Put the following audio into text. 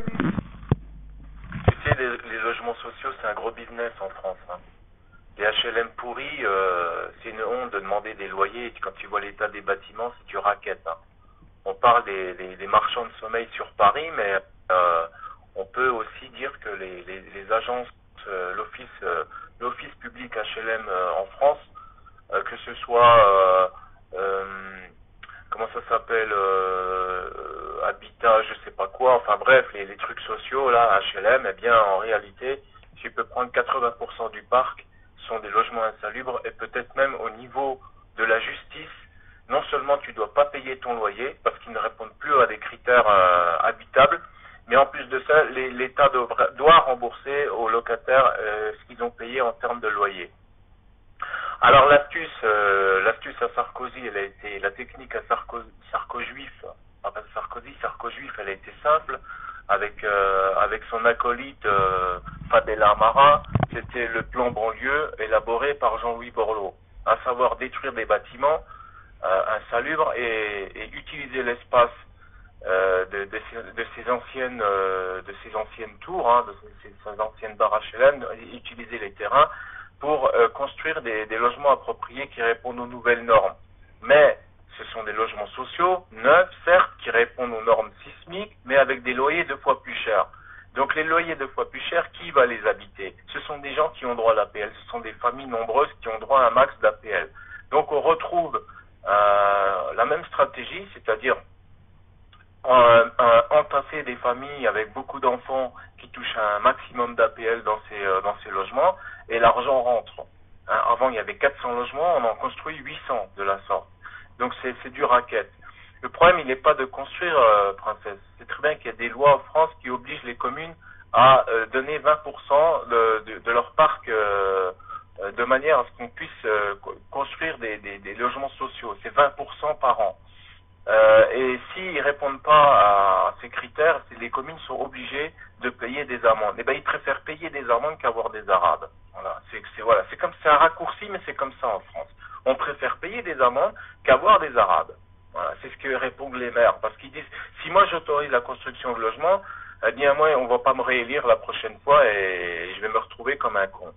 Tu sais, les logements sociaux, c'est un gros business en France, hein. Les HLM pourris, c'est une honte de demander des loyers. Quand tu vois l'état des bâtiments, c'est du racket, hein. On parle des marchands de sommeil sur Paris, mais on peut aussi dire que les agences, l'office public HLM en France, que ce soit, comment ça s'appelle, habitat, je sais pas quoi, enfin bref, les trucs sociaux, là, HLM, eh bien, en réalité, tu peux prendre 80% du parc sont des logements insalubres et peut-être même au niveau de la justice, non seulement tu dois pas payer ton loyer parce qu'ils ne répondent plus à des critères habitables, mais en plus de ça, l'État doit rembourser aux locataires ce qu'ils ont payé en termes de loyer. Alors l'astuce à Sarkozy, elle a été la technique à Sarko-Juif, enfin Sarko-Juif, elle a été simple avec son acolyte Fadel Amara, c'était le plan banlieue élaboré par Jean-Louis Borloo, à savoir détruire des bâtiments insalubres et utiliser l'espace de ces anciennes tours, hein, de ces anciennes barres HLM, utiliser les terrains pour construire des logements appropriés qui répondent aux nouvelles normes. Mais ce sont des logements sociaux, neufs, certes, qui répondent aux normes sismiques, mais avec des loyers 2 fois plus chers. Donc les loyers 2 fois plus chers, qui va les habiter? Ce sont des gens qui ont droit à l'APL, ce sont des familles nombreuses qui ont droit à un max d'APL. Donc on retrouve la même stratégie, c'est-à-dire entasser des familles avec beaucoup d'enfants qui touchent un maximum d'APL dans ces logements, et l'argent rentre. Hein, avant, il y avait 400 logements, on en construit 800 de la sorte. Donc c'est du racket. Le problème, il n'est pas de construire, princesse. C'est très bien qu'il y a des lois en France qui obligent les communes à donner 20% de leur parc de manière à ce qu'on puisse construire des logements sociaux. C'est 20% par an. Et s'ils répondent pas à ces critères, les communes sont obligées de payer des amendes. Et ben ils préfèrent payer des amendes qu'avoir des arabes. Voilà, c'est un raccourci, mais c'est comme ça en France. On préfère payer des amendes qu'avoir des arabes. Voilà, c'est ce que répondent les maires, parce qu'ils disent si moi j'autorise la construction de logements, eh bien moi on va pas me réélire la prochaine fois et je vais me retrouver comme un con.